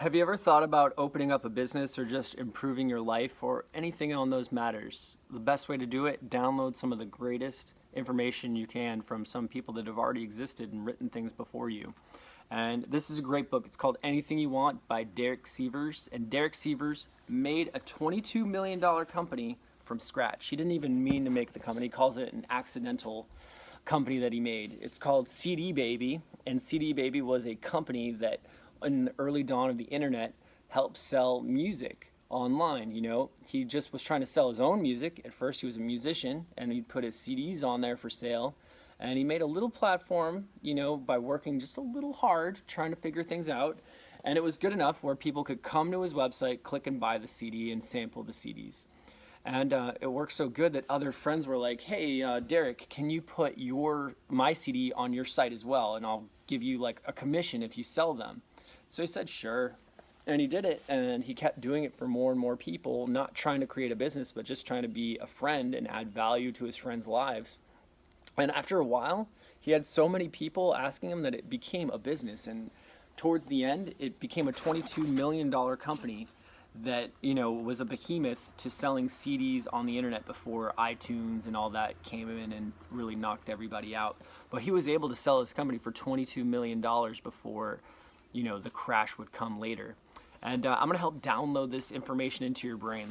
Have you ever thought about opening up a business or just improving your life or anything on those matters? The best way to do it, download some of the greatest information you can from some people that have already existed and written things before you. And this is a great book. It's called Anything You Want by Derek Sivers. And Derek Sivers made a $22 million company from scratch. He didn't even mean to make the company. He calls it an accidental company that he made. It's called CD Baby. And CD Baby was a company that in the early dawn of the internet helped sell music online. He just was trying to sell his own music. At first he was a musician and he'd put his CDs on there for sale, and he made a little platform, by working just a little hard trying to figure things out, and it was good enough where people could come to his website, click and buy the CD and sample the CDs. And it worked so good that other friends were like, hey, Derek, can you put my CD on your site as well, and I'll give you like a commission if you sell them. So he said, sure. And he did it, and he kept doing it for more and more people, not trying to create a business, but just trying to be a friend and add value to his friends' lives. And after a while, he had so many people asking him that it became a business. And towards the end, it became a $22 million company that, was a behemoth to selling CDs on the internet before iTunes and all that came in and really knocked everybody out. But he was able to sell his company for $22 million before the crash would come later. And I'm going to help download this information into your brain.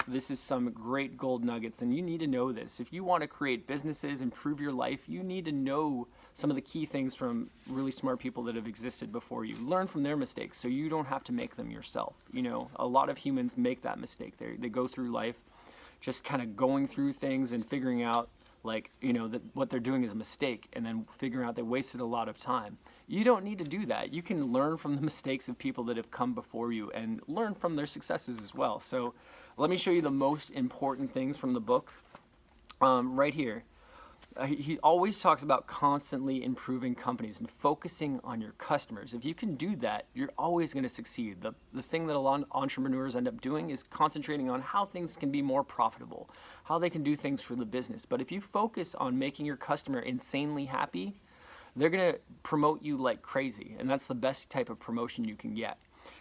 This is some great gold nuggets, and you need to know this. If you want to create businesses, improve your life, you need to know some of the key things from really smart people that have existed before you. Learn from their mistakes so you don't have to make them yourself. A lot of humans make that mistake. They go through life just kind of going through things and figuring out that what they're doing is a mistake, and then figuring out they wasted a lot of time. You don't need to do that. You can learn from the mistakes of people that have come before you and learn from their successes as well. So let me show you the most important things from the book right here. He always talks about constantly improving companies and focusing on your customers. If you can do that, you're always going to succeed. The thing that a lot of entrepreneurs end up doing is concentrating on how things can be more profitable, how they can do things for the business. But if you focus on making your customer insanely happy, they're going to promote you like crazy. And that's the best type of promotion you can get.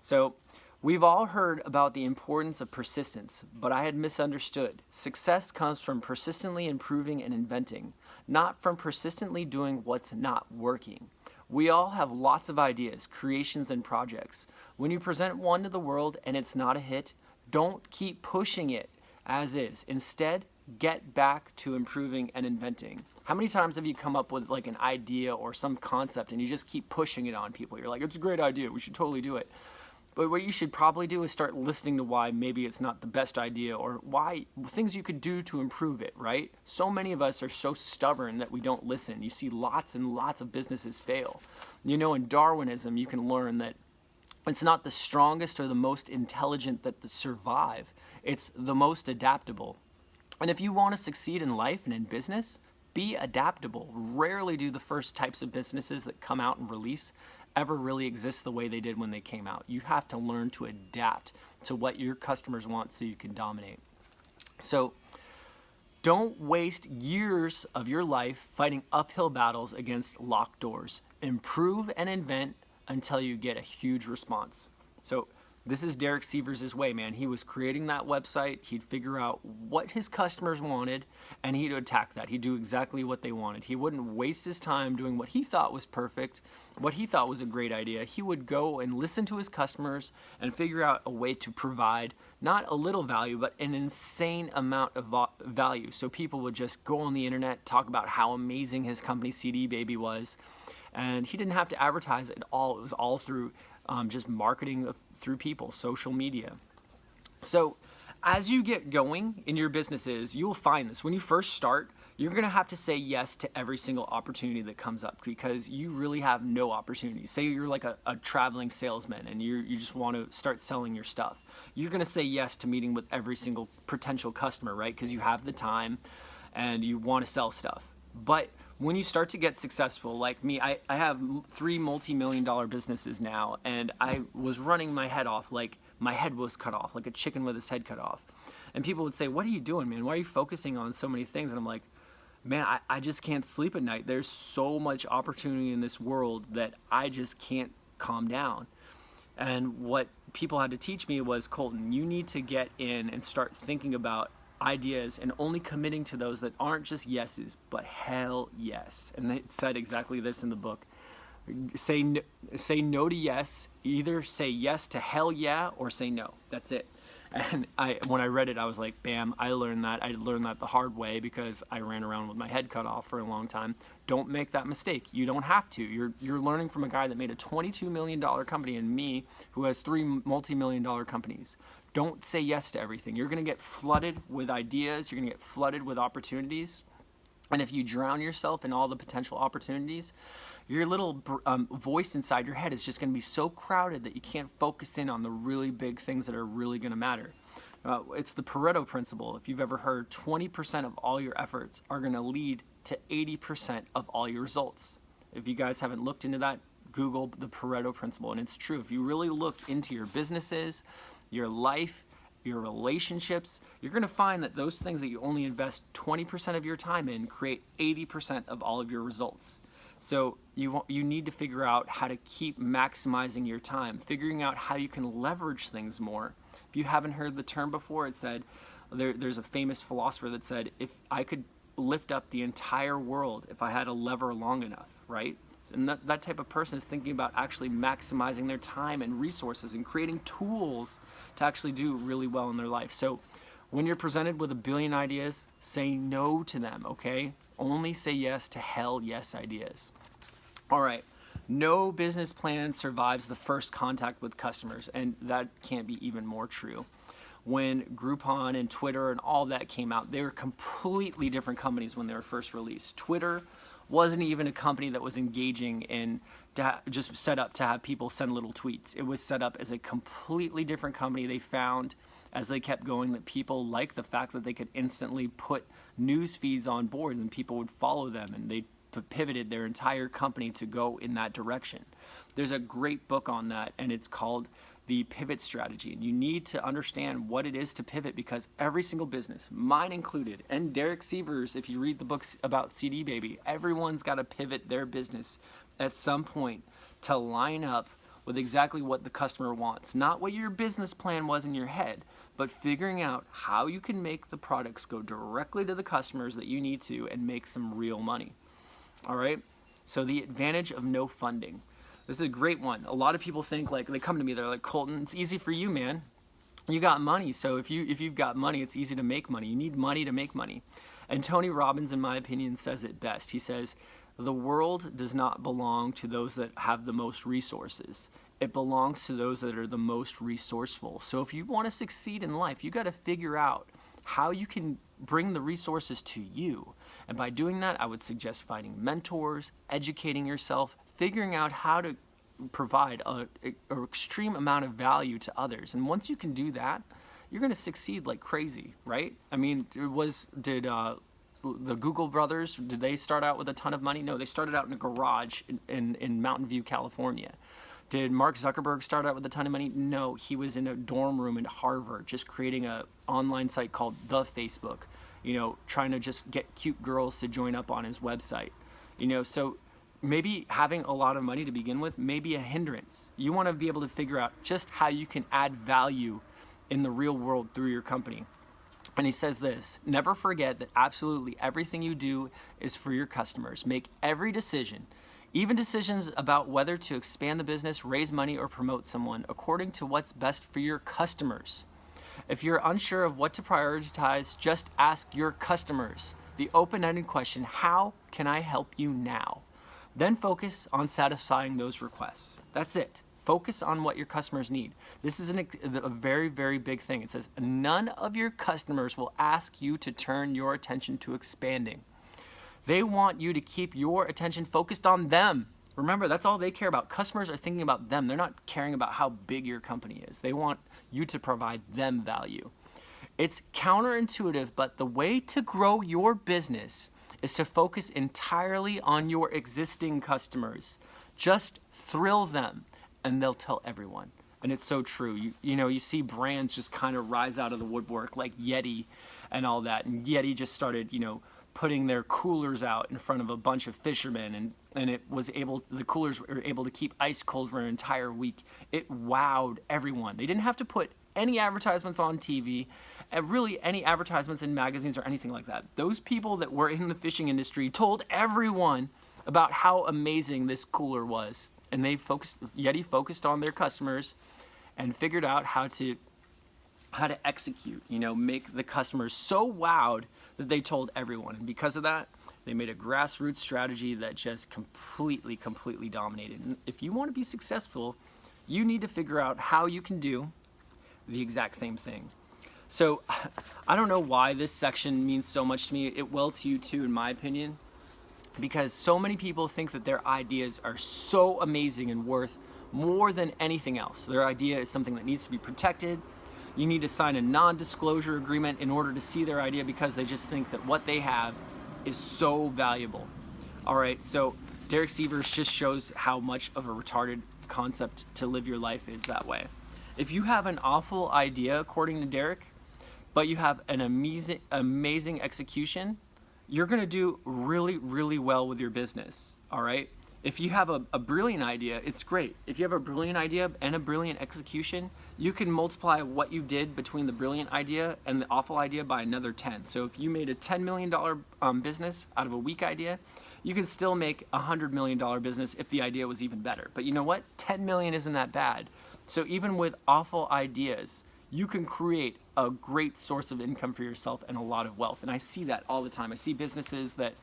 So we've all heard about the importance of persistence, but I had misunderstood. Success comes from persistently improving and inventing, not from persistently doing what's not working. We all have lots of ideas, creations, and projects. When you present one to the world and it's not a hit, don't keep pushing it as is. Instead, get back to improving and inventing. How many times have you come up with like an idea or some concept and you just keep pushing it on people? You're like, it's a great idea, we should totally do it. But what you should probably do is start listening to why maybe it's not the best idea, or why things you could do to improve it, right? So many of us are so stubborn that we don't listen. You see lots and lots of businesses fail. In Darwinism, you can learn that it's not the strongest or the most intelligent that survive. It's the most adaptable. And if you want to succeed in life and in business, be adaptable. Rarely do the first types of businesses that come out and release ever really exist the way they did when they came out. You have to learn to adapt to what your customers want so you can dominate. So don't waste years of your life fighting uphill battles against locked doors. Improve and invent until you get a huge response. So this is Derek Sivers' way, man. He was creating that website. He'd figure out what his customers wanted, and he'd attack that. He'd do exactly what they wanted. He wouldn't waste his time doing what he thought was perfect, what he thought was a great idea. He would go and listen to his customers and figure out a way to provide not a little value, but an insane amount of value. So people would just go on the internet, talk about how amazing his company CD Baby was, and he didn't have to advertise it all. It was all through just marketing through people, social media. So as you get going in your businesses, you'll find this. When you first start, you're going to have to say yes to every single opportunity that comes up, because you really have no opportunities. Say you're like a traveling salesman and you just want to start selling your stuff. You're going to say yes to meeting with every single potential customer, right? Because you have the time and you want to sell stuff. But when you start to get successful, like me, I have 3 multi-million-dollar businesses now, and I was running my head off, like my head was cut off, like a chicken with its head cut off. And people would say, what are you doing, man? Why are you focusing on so many things? And I'm like, man, I just can't sleep at night. There's so much opportunity in this world that I just can't calm down. And what people had to teach me was, Colton, you need to get in and start thinking about ideas and only committing to those that aren't just yeses, but hell yes. And they said exactly this in the book. Say no to yes. Either say yes to hell yeah or say no. That's it. And when I read it, I was like, bam, I learned that. I learned that the hard way because I ran around with my head cut off for a long time. Don't make that mistake. You don't have to. You're learning from a guy that made a $22 million company and me, who has 3 multi-million-dollar companies. Don't say yes to everything. You're going to get flooded with ideas. You're going to get flooded with opportunities. And if you drown yourself in all the potential opportunities, your little voice inside your head is just going to be so crowded that you can't focus in on the really big things that are really going to matter. It's the Pareto Principle. If you've ever heard, 20% of all your efforts are going to lead to 80% of all your results. If you guys haven't looked into that, Google the Pareto Principle. And it's true. If you really look into your businesses, your life, your relationships, you're going to find that those things that you only invest 20% of your time in create 80% of all of your results. So you need to figure out how to keep maximizing your time, figuring out how you can leverage things more. If you haven't heard the term before, it said, there's a famous philosopher that said, if I could lift up the entire world if I had a lever long enough, right? And that type of person is thinking about actually maximizing their time and resources and creating tools to actually do really well in their life. So when you're presented with a billion ideas, say no to them, okay? Only say yes to hell yes ideas. All right. No business plan survives the first contact with customers, and that can't be even more true. When Groupon and Twitter and all that came out, they were completely different companies when they were first released. Twitter wasn't even a company that was engaging in just set up to have people send little tweets. It was set up as a completely different company. They found as they kept going that people liked the fact that they could instantly put news feeds on board and people would follow them, and they pivoted their entire company to go in that direction. There's a great book on that, and it's called The Pivot Strategy. And you need to understand what it is to pivot, because every single business, mine included, and Derek Sivers, if you read the books about CD Baby, everyone's got to pivot their business at some point to line up with exactly what the customer wants. Not what your business plan was in your head, but figuring out how you can make the products go directly to the customers that you need to and make some real money. All right? So the advantage of no funding. This is a great one. A lot of people think, like, they come to me, they're like, Colton, it's easy for you, man. You got money. So if you've got money, it's easy to make money. You need money to make money. And Tony Robbins, in my opinion, says it best. He says, the world does not belong to those that have the most resources. It belongs to those that are the most resourceful. So if you want to succeed in life, you got to figure out how you can bring the resources to you. And by doing that, I would suggest finding mentors, educating yourself, figuring out how to provide an extreme amount of value to others. And once you can do that, you're going to succeed like crazy, right? I mean, did the Google brothers, did they start out with a ton of money? No, they started out in a garage in Mountain View, California. Did Mark Zuckerberg start out with a ton of money? No, he was in a dorm room at Harvard just creating an online site called The Facebook, trying to just get cute girls to join up on his website. So maybe having a lot of money to begin with may be a hindrance. You want to be able to figure out just how you can add value in the real world through your company. And he says this, never forget that absolutely everything you do is for your customers. Make every decision, even decisions about whether to expand the business, raise money, or promote someone, according to what's best for your customers. If you're unsure of what to prioritize, just ask your customers the open-ended question, how can I help you now? Then focus on satisfying those requests. That's it. Focus on what your customers need. This is a very, very big thing. It says, none of your customers will ask you to turn your attention to expanding. They want you to keep your attention focused on them. Remember, that's all they care about. Customers are thinking about them. They're not caring about how big your company is. They want you to provide them value. It's counterintuitive, but the way to grow your business is to focus entirely on your existing customers. Just thrill them, and they'll tell everyone. And it's so true. You see brands just kind of rise out of the woodwork like Yeti and all that. And Yeti just started, putting their coolers out in front of a bunch of fishermen, and the coolers were able to keep ice cold for an entire week. It wowed everyone. They didn't have to put any advertisements on TV, really any advertisements in magazines or anything like that. Those people that were in the fishing industry told everyone about how amazing this cooler was, and Yeti focused on their customers and figured out how to execute, make the customers so wowed that they told everyone. And because of that, they made a grassroots strategy that just completely dominated. And if you want to be successful, you need to figure out how you can do the exact same thing. So I don't know why this section means so much to me. It will to you too, in my opinion, because so many people think that their ideas are so amazing and worth more than anything else. Their idea is something that needs to be protected. You need to sign a non-disclosure agreement in order to see their idea, because they just think that what they have is so valuable. All right, so Derek Sivers just shows how much of a retarded concept to live your life is that way. If you have an awful idea, according to Derek, but you have an amazing execution, you're gonna do really well with your business, all right? If you have a brilliant idea, it's great. If you have a brilliant idea and a brilliant execution, you can multiply what you did between the brilliant idea and the awful idea by another 10. So if you made a $10 million business out of a weak idea, you can still make a $100 million business if the idea was even better. But you know what? 10 million isn't that bad. So even with awful ideas, you can create a great source of income for yourself and a lot of wealth. And I see that all the time. I see businesses that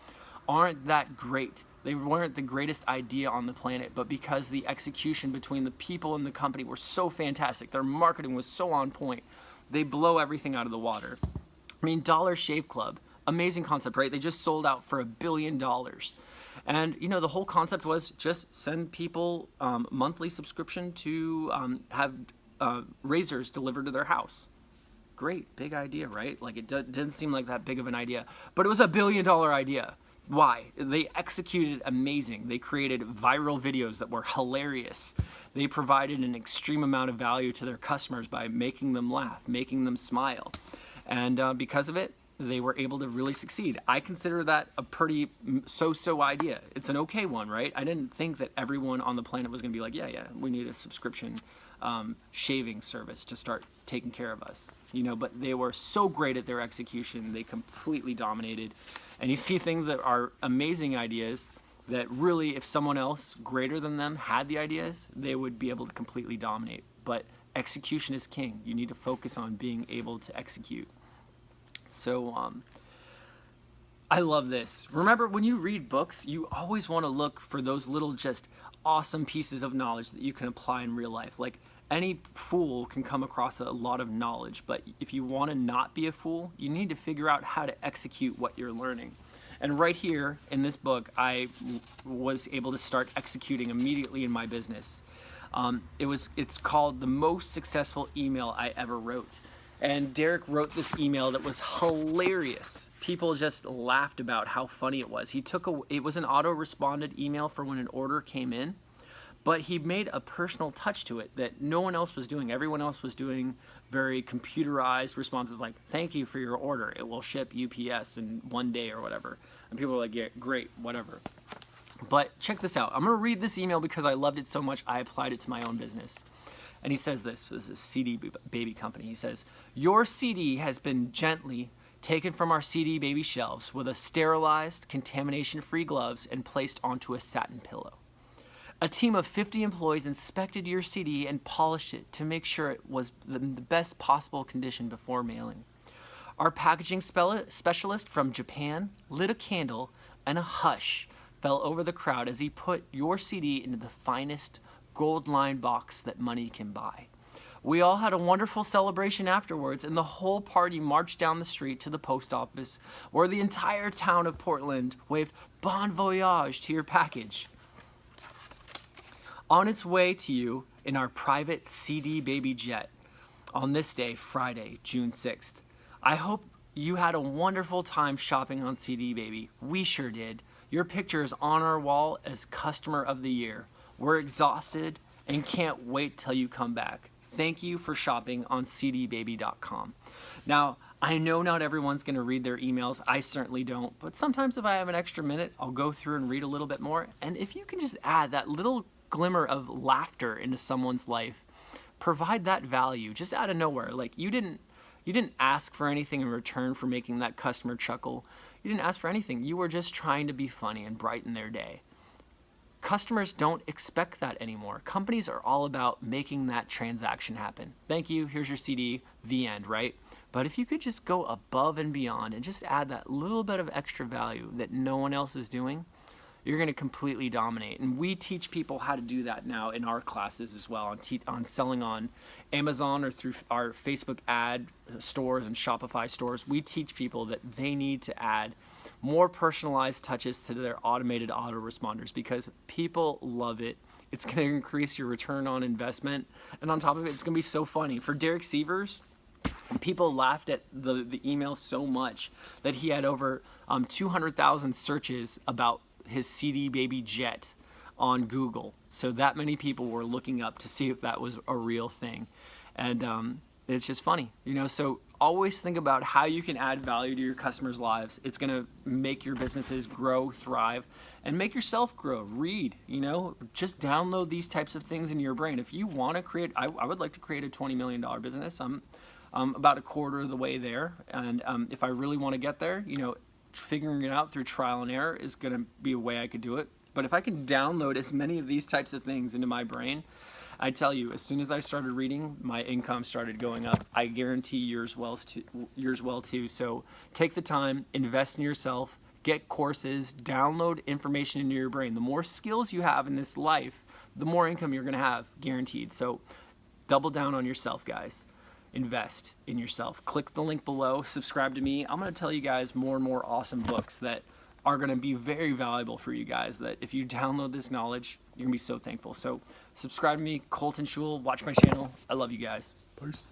aren't that great. They weren't the greatest idea on the planet, but because the execution between the people in the company were so fantastic, their marketing was so on point, they blow everything out of the water. I mean, Dollar Shave Club, amazing concept, right? They just sold out for $1 billion. And the whole concept was just send people monthly subscription to have razors delivered to their house. Great, big idea, right? Like, it didn't seem like that big of an idea, but it was $1 billion idea. Why? They executed amazing. They created viral videos that were hilarious. They provided an extreme amount of value to their customers by making them laugh, making them smile. And because of it, they were able to really succeed. I consider that a pretty so-so idea. It's an okay one, right? I didn't think that everyone on the planet was going to be like, yeah, we need a subscription shaving service to start taking care of us. But they were so great at their execution, they completely dominated. And you see things that are amazing ideas that really, if someone else greater than them had the ideas, they would be able to completely dominate. But execution is king. You need to focus on being able to execute. So I love this. Remember, when you read books, you always want to look for those little just awesome pieces of knowledge that you can apply in real life. Like, any fool can come across a lot of knowledge, but if you want to not be a fool, you need to figure out how to execute what you're learning. And right here in this book, I was able to start executing immediately in my business. It's called The Most Successful Email I Ever Wrote. And Derek wrote this email that was hilarious. People just laughed about how funny it was. It was an auto-responded email for when an order came in, but he made a personal touch to it that no one else was doing. Everyone else was doing very computerized responses like, thank you for your order. It will ship UPS in 1 day or whatever. And people were like, yeah, great, whatever. But check this out. I'm going to read this email because I loved it so much I applied it to my own business. And he says this is a CD Baby company. He says, your CD has been gently taken from our CD Baby shelves with a sterilized, contamination-free gloves and placed onto a satin pillow. A team of 50 employees inspected your CD and polished it to make sure it was the best possible condition before mailing. Our packaging specialist from Japan lit a candle, and a hush fell over the crowd as he put your CD into the finest gold-lined box that money can buy. We all had a wonderful celebration afterwards, and the whole party marched down the street to the post office, where the entire town of Portland waved bon voyage to your package. On its way to you in our private CD Baby jet on this day, Friday, June 6th. I hope you had a wonderful time shopping on CD Baby. We sure did. Your picture is on our wall as Customer of the Year. We're exhausted and can't wait till you come back. thank you for shopping on cdbaby.com. Now, I know not everyone's going to read their emails. I certainly don't. But sometimes if I have an extra minute, I'll go through and read a little bit more. And if you can just add that little glimmer of laughter into someone's life, provide that value just out of nowhere. Like you didn't ask for anything in return for making that customer chuckle. You didn't ask for anything. You were just trying to be funny and brighten their day. Customers don't expect that anymore. Companies are all about making that transaction happen. Thank you, here's your CD, the end, right? But if you could just go above and beyond and just add that little bit of extra value that no one else is doing, you're going to completely dominate. And we teach people how to do that now in our classes as well, on selling on Amazon or through our Facebook ad stores and Shopify stores. We teach people that they need to add more personalized touches to their automated autoresponders because people love it. It's going to increase your return on investment. And on top of it, it's going to be so funny. For Derek Sivers, people laughed at the email so much that he had over 200,000 searches about his CD Baby Jet on Google. So that many people were looking up to see if that was a real thing. And it's just funny, so always think about how you can add value to your customers' lives. It's going to make your businesses grow, thrive, and make yourself grow. Read, just download these types of things into your brain. If you want to create, I would like to create a $20 million business. I'm about a quarter of the way there. And if I really want to get there, figuring it out through trial and error is going to be a way I could do it. But if I can download as many of these types of things into my brain, I tell you, as soon as I started reading, my income started going up. I guarantee yours will too. So take the time, invest in yourself, get courses, download information into your brain. The more skills you have in this life, the more income you're going to have, guaranteed. So double down on yourself, guys. Invest in yourself. Click the link below, subscribe to me. I'm going to tell you guys more and more awesome books that are going to be very valuable for you guys, that if you download this knowledge, you're going to be so thankful. So subscribe to me, Colton Schul, watch my channel. I love you guys. Peace.